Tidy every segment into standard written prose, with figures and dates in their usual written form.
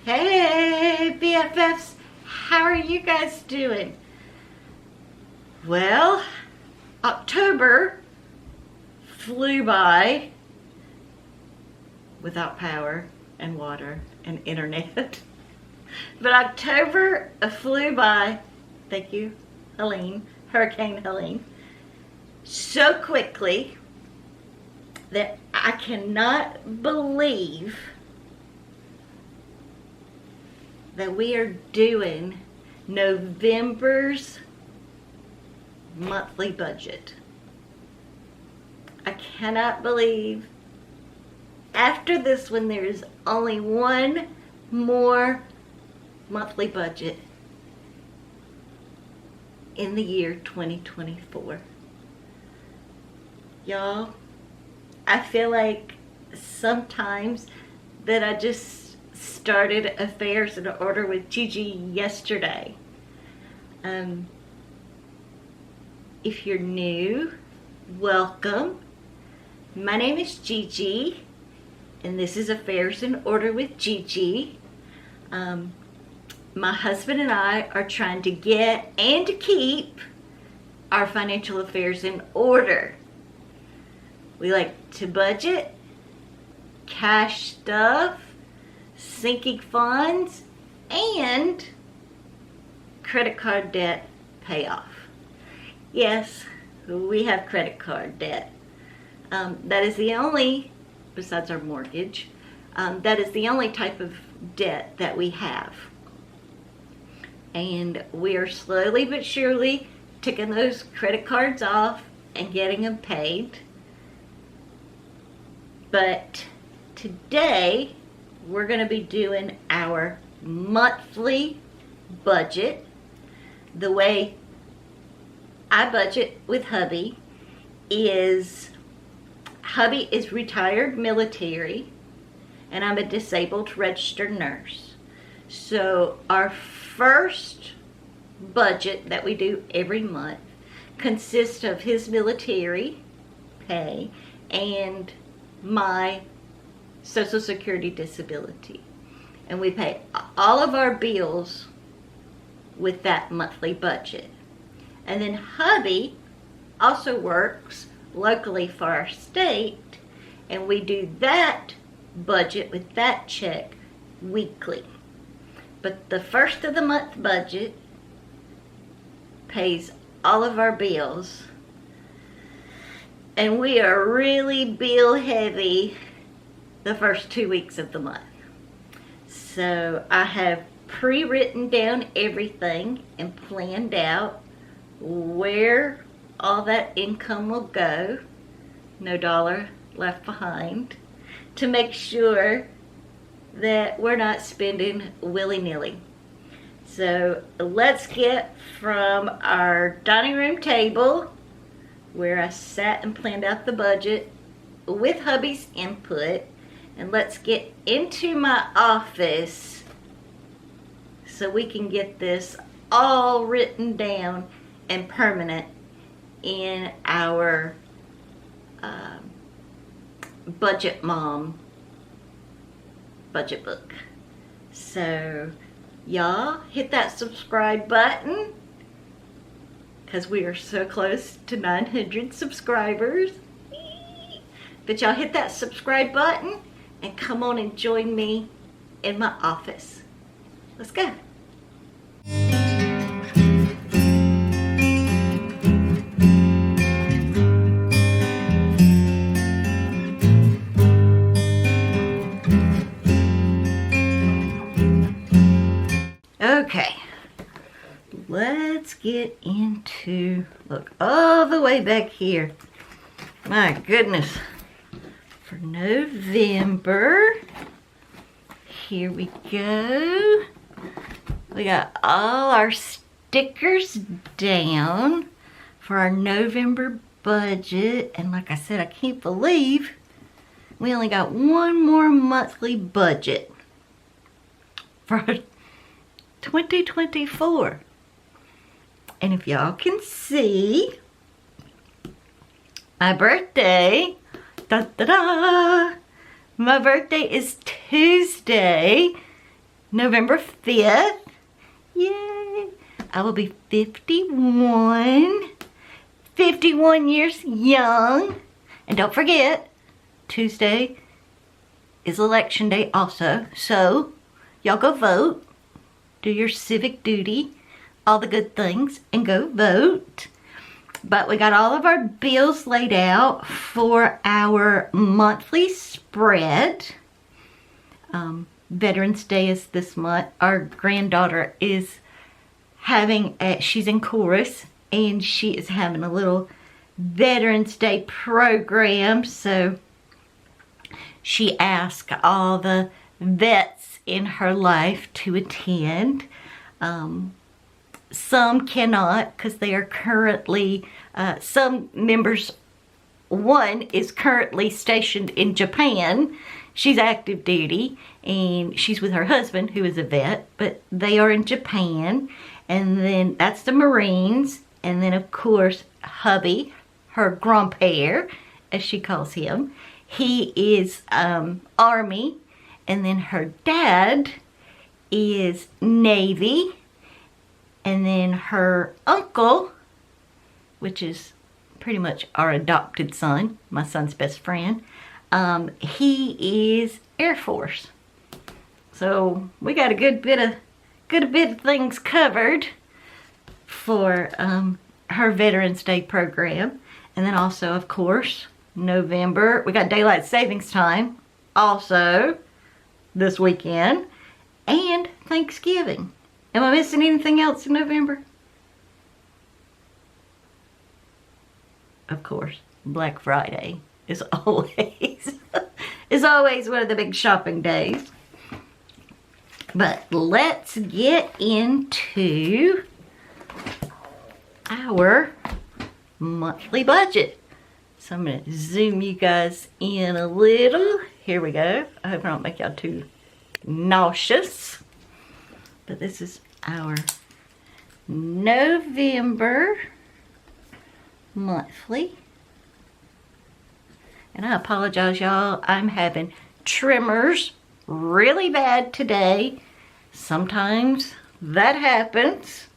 Hey BFFs, how are you guys doing? Well, October flew by without power and water and internet. But October flew by, thank you, Hurricane Helene, so quickly that I cannot believe that we are doing November's monthly budget. I cannot believe after this one there is only one more monthly budget in the year 2024. Y'all, I feel like sometimes that I just started Affairs in Order with GiGi yesterday. If you're new, welcome. My name is GiGi, and this is Affairs in Order with GiGi. My husband and I are trying to get and to keep our financial affairs in order. We like to budget, cash stuff, sinking funds, and credit card debt payoff. Yes, we have credit card debt. That is the only, besides our mortgage, that is the only type of debt that we have. And we are slowly but surely taking those credit cards off and getting them paid. But today, we're going to be doing our monthly budget. The way I budget with hubby is retired military and I'm a disabled registered nurse. So our first budget that we do every month consists of his military pay and my Social Security disability. And we pay all of our bills with that monthly budget. And then hubby also works locally for our state, and we do that budget with that check weekly. But the first of the month budget pays all of our bills, and we are really bill heavy the first 2 weeks of the month. So I have pre-written down everything and planned out where all that income will go, no dollar left behind, to make sure that we're not spending willy-nilly. So let's get from our dining room table, where I sat and planned out the budget with hubby's input, and let's get into my office so we can get this all written down and permanent in our Budget Mom budget book. So y'all hit that subscribe button because we are so close to 900 subscribers. But y'all hit that subscribe button and come on and join me in my office. Let's go. Okay, let's get into, look all the way back here. My goodness. For November, here we go. We got all our stickers down for our November budget. And like I said, I can't believe we only got one more monthly budget for 2024. And if y'all can see, my birthday, da da da, my birthday is Tuesday, November 5th. Yay! I will be 51. 51 years young. And don't forget, Tuesday is election day also. So, y'all go vote. Do your civic duty. All the good things. And go vote. But we got all of our bills laid out for our monthly spread. Veterans Day is this month. Our granddaughter is she's in chorus, and she is having a little Veterans Day program. So she asked all the vets in her life to attend. Some cannot because they are currently, some members, one is currently stationed in Japan. She's active duty, and she's with her husband, who is a vet, but they are in Japan. And then that's the Marines. And then, of course, hubby, her grandpère, as she calls him, he is Army. And then her dad is Navy. And then her uncle, which is pretty much our adopted son, my son's best friend, he is Air Force. So we got a good bit of things covered for her Veterans Day program. And then also, of course, November, we got Daylight Savings Time also this weekend, and Thanksgiving. Am I missing anything else in November? Of course, Black Friday is always one of the big shopping days. But let's get into our monthly budget. So I'm going to zoom you guys in a little. Here we go. I hope I don't make y'all too nauseous. But this is our November monthly. And I apologize, y'all. I'm having tremors really bad today. Sometimes that happens.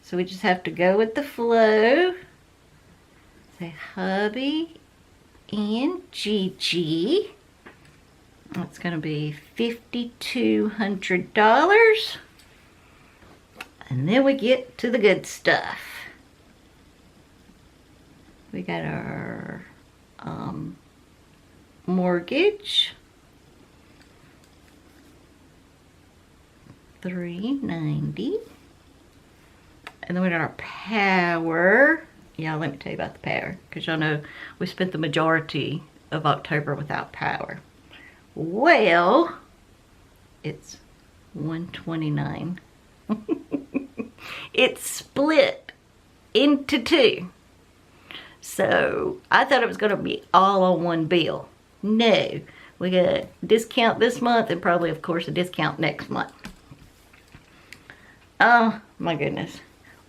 So we just have to go with the flow. Say hubby and GiGi. That's going to be $5,200. And then we get to the good stuff. We got our mortgage, $390. And then we got our power. Yeah, let me tell you about the power, because y'all know we spent the majority of October without power. Well, it's $129. It's split into two. So I thought it was going to be all on one bill. No, we got a discount this month and probably, of course, a discount next month. Oh my goodness.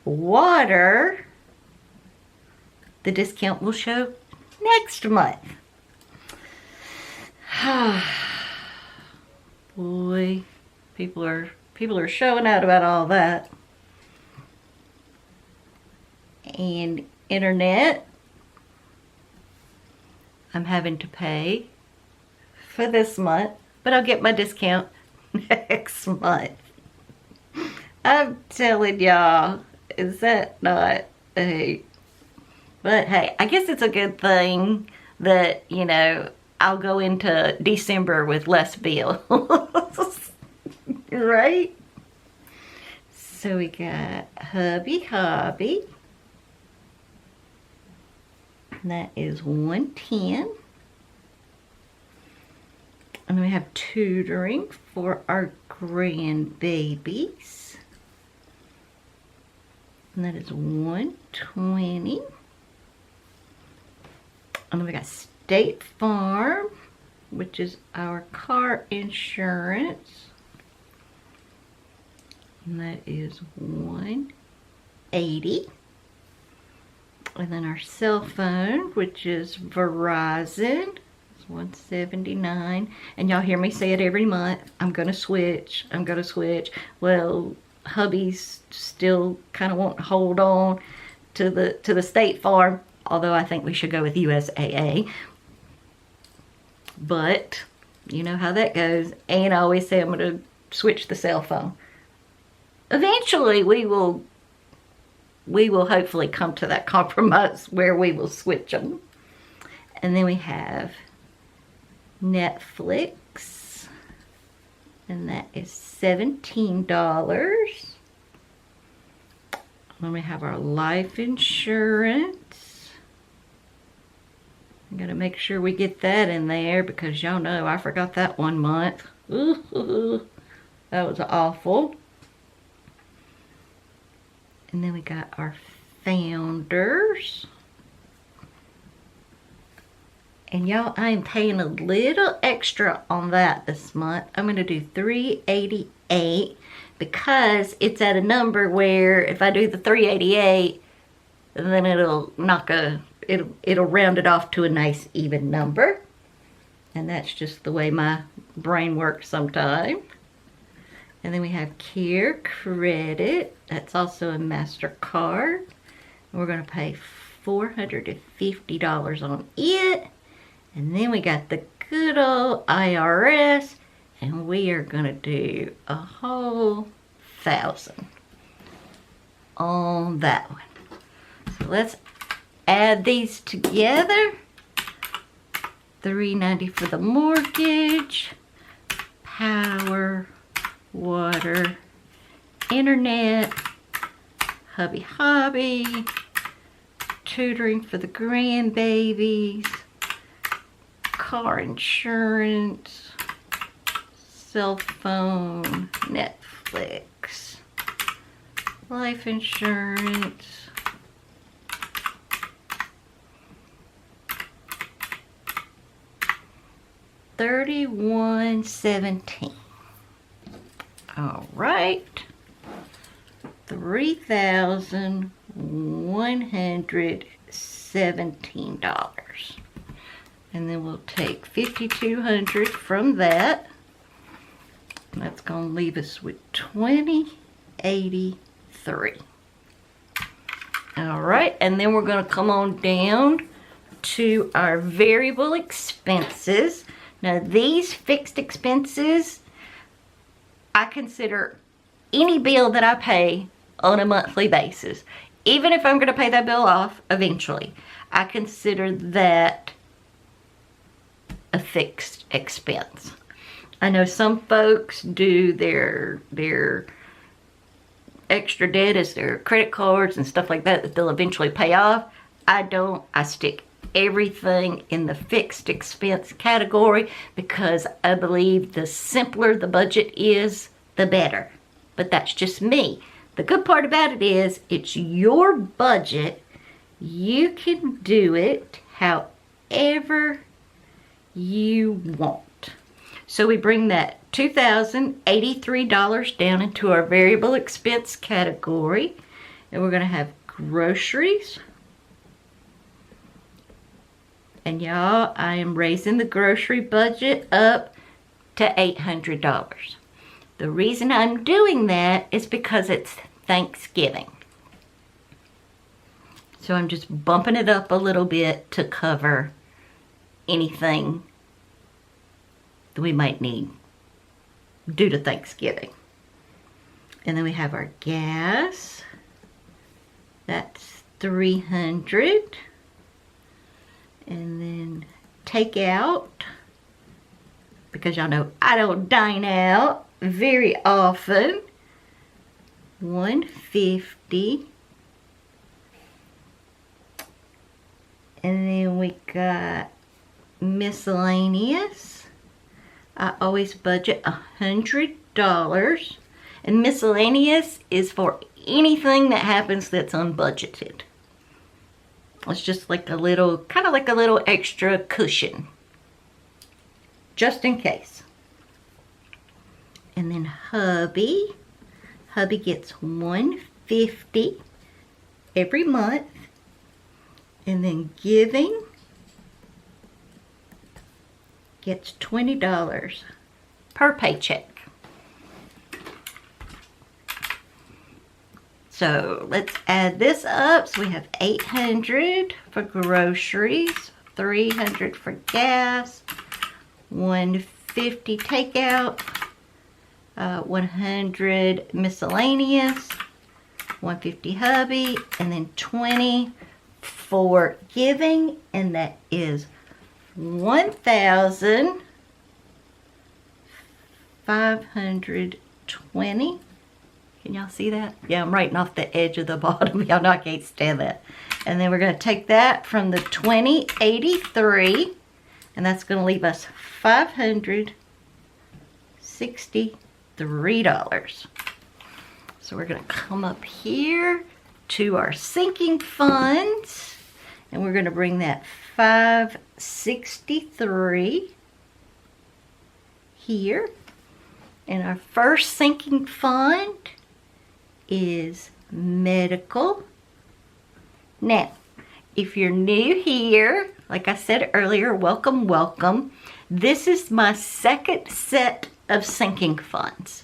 Water, the discount will show next month. Boy, people are showing out about all that. And internet, I'm having to pay for this month, but I'll get my discount next month. I'm telling y'all, is that not a... But hey, I guess it's a good thing that, you know, I'll go into December with less bills. Right? So we got hubby. That is $110. And then we have tutoring for our grandbabies. And that is $120. And then we got State Farm, which is our car insurance. And that is $180. And then our cell phone, which is Verizon, is It's $179. And y'all hear me say it every month. I'm gonna switch. I'm gonna switch. Well, hubby's still kind of wanting to hold on to the State Farm, although I think we should go with USAA. But you know how that goes. And I always say I'm gonna switch the cell phone. Eventually we will hopefully come to that compromise where we will switch them. And then we have Netflix, and that is $17. Then we have our life insurance. I'm gonna make sure we get that in there because y'all know I forgot that one month. Ooh, that was awful. And then we got our Founders. And y'all, I am paying a little extra on that this month. I'm going to do $388 because it's at a number where if I do the $388, then it'll round it off to a nice even number. And that's just the way my brain works sometimes. And then we have Care Credit. That's also a MasterCard. We're going to pay $450 on it. And then we got the good old IRS. And we are going to do a whole $1,000 on that one. So let's add these together. $390 for the mortgage. Power. Water, internet, hobby, tutoring for the grandbabies, car insurance, cell phone, Netflix, life insurance, $31.17. All right, $3,117. And then we'll take $5,200 from that. And that's going to leave us with $2,083. All right, and then we're going to come on down to our variable expenses. Now, these fixed expenses, I consider any bill that I pay on a monthly basis, even if I'm going to pay that bill off eventually, I consider that a fixed expense. I know some folks do their extra debt as their credit cards and stuff like that they'll eventually pay off. I don't. I stick everything in the fixed expense category because I believe the simpler the budget is, the better. But that's just me. The good part about it is it's your budget. You can do it however you want. So we bring that $2,083 down into our variable expense category. And we're going to have groceries. And y'all, I am raising the grocery budget up to $800. The reason I'm doing that is because it's Thanksgiving. So I'm just bumping it up a little bit to cover anything that we might need due to Thanksgiving. And then we have our gas. That's $300. And then takeout, because y'all know I don't dine out very often, $150. And then we got miscellaneous. I always budget $100. And miscellaneous is for anything that happens that's unbudgeted. It's just like a little, kind of like a little extra cushion. Just in case. And then hubby. Hubby gets $150 every month. And then giving. gets $20 per paycheck. So let's add this up. So we have $800 for groceries, $300 for gas, $150 takeout, $100 miscellaneous, $150 hubby, and then $20 for giving, and that is $1,520. Can y'all see that? Yeah, I'm writing off the edge of the bottom. Y'all know I can't stand that. And then we're going to take that from the $20.83, and that's going to leave us $563. So we're going to come up here to our sinking funds, and we're going to bring that 563 here. And our first sinking fund is medical. Now, if you're new here, like I said earlier, welcome, welcome. This is my second set of sinking funds.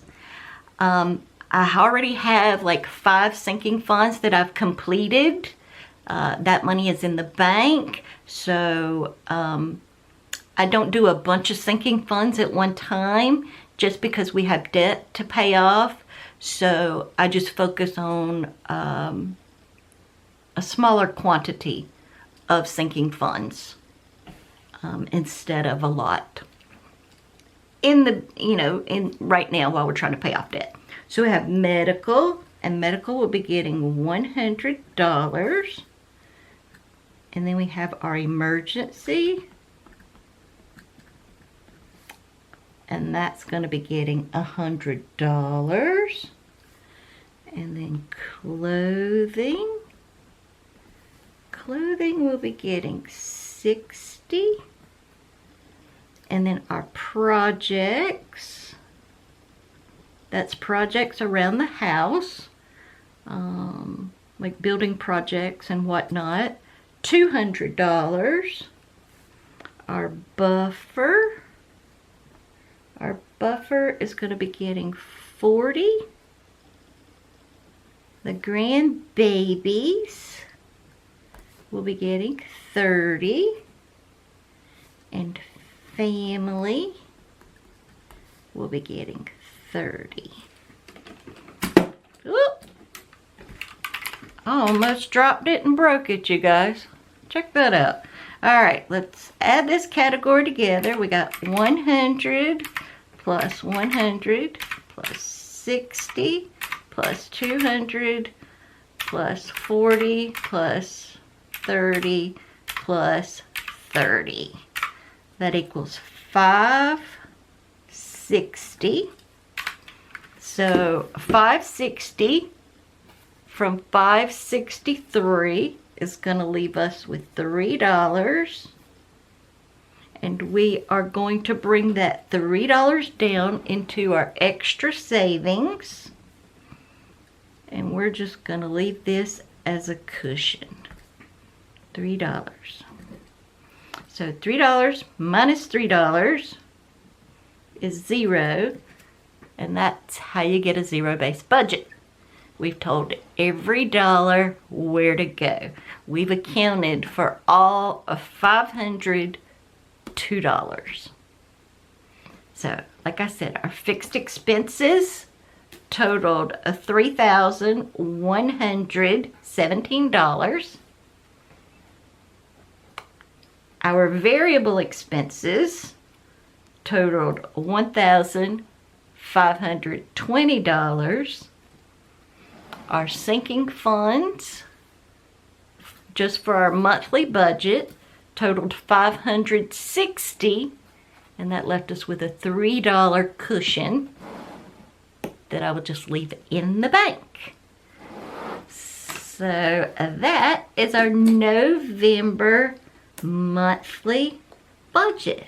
I already have like 5 sinking funds that I've completed. That money is in the bank, so I don't do a bunch of sinking funds at one time just because we have debt to pay off. So I just focus on a smaller quantity of sinking funds instead of a lot in the, in right now while we're trying to pay off debt. So we have medical, and medical will be getting $100. And then we have our emergency, and that's going to be getting $100. And then clothing will be getting $60. And then our projects, that's projects around the house, like building projects and whatnot, $200. Our buffer is going to be getting $40. The grandbabies will be getting $30. And family will be getting $30. Oop. I almost dropped it and broke it, you guys. Check that out. All right, let's add this category together. We got 100 plus 100 plus 60 plus 200 plus 40 plus 30 plus 30. That equals 560. So 560 from 563 is going to leave us with $3. And we are going to bring that $3 down into our extra savings. And we're just going to leave this as a cushion. $3. So $3 minus $3 is 0. And that's how you get a zero-based budget. We've told every dollar where to go. We've accounted for all of $502. So, like I said, our fixed expenses totaled $3,117. Our variable expenses totaled $1,520. Our sinking funds, just for our monthly budget, totaled $560, and that left us with a $3 cushion that I will just leave in the bank. So that is our November monthly budget.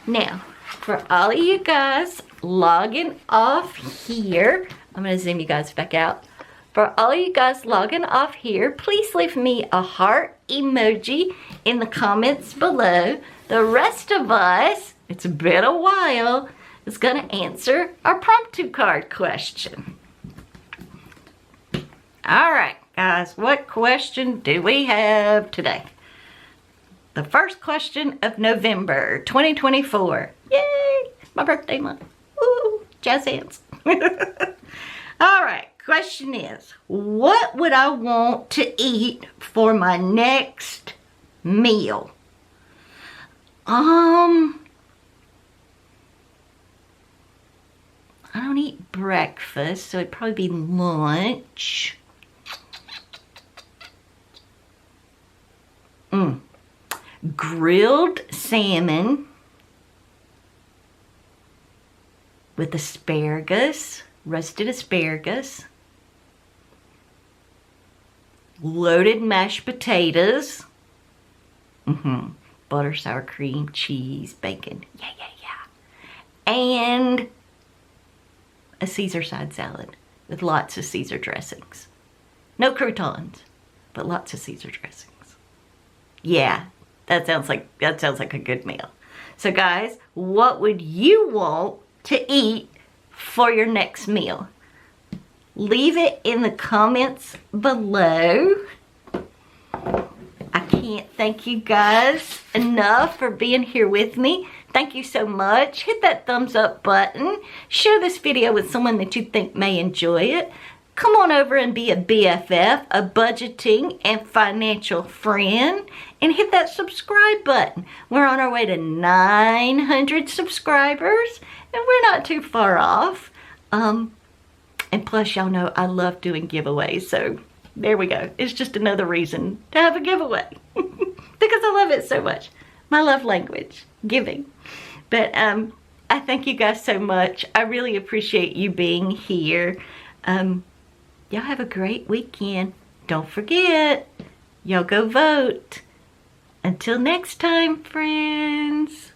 Now, for all of you guys logging off here, I'm going to zoom you guys back out. For all of you guys logging off here, please leave me a heart emoji in the comments below. The rest of us it's been a while, is going to answer our promptu card question. All right, guys, what question do we have today? The first question of November 2024. Yay! My birthday month. Woo! Jazz hands. All right, question is, what would I want to eat for my next meal? I don't eat breakfast, so it'd probably be lunch. Grilled salmon with asparagus, roasted asparagus, loaded mashed potatoes, butter, sour cream, cheese, bacon, yeah, and a Caesar side salad with lots of Caesar dressings. No croutons, but lots of Caesar dressings. Yeah, that sounds like a good meal. So guys, what would you want to eat for your next meal? Leave it in the comments below. I can't thank you guys enough for being here with me. Thank you so much. Hit that thumbs up button. Share this video with someone that you think may enjoy it. Come on over and be a BFF, a budgeting and financial friend, and hit that subscribe button. We're on our way to 900 subscribers, and we're not too far off. And plus, y'all know I love doing giveaways, so there we go. It's just another reason to have a giveaway because I love it so much. My love language, giving. But I thank you guys so much. I really appreciate you being here. Y'all have a great weekend. Don't forget, y'all go vote. Until next time, friends.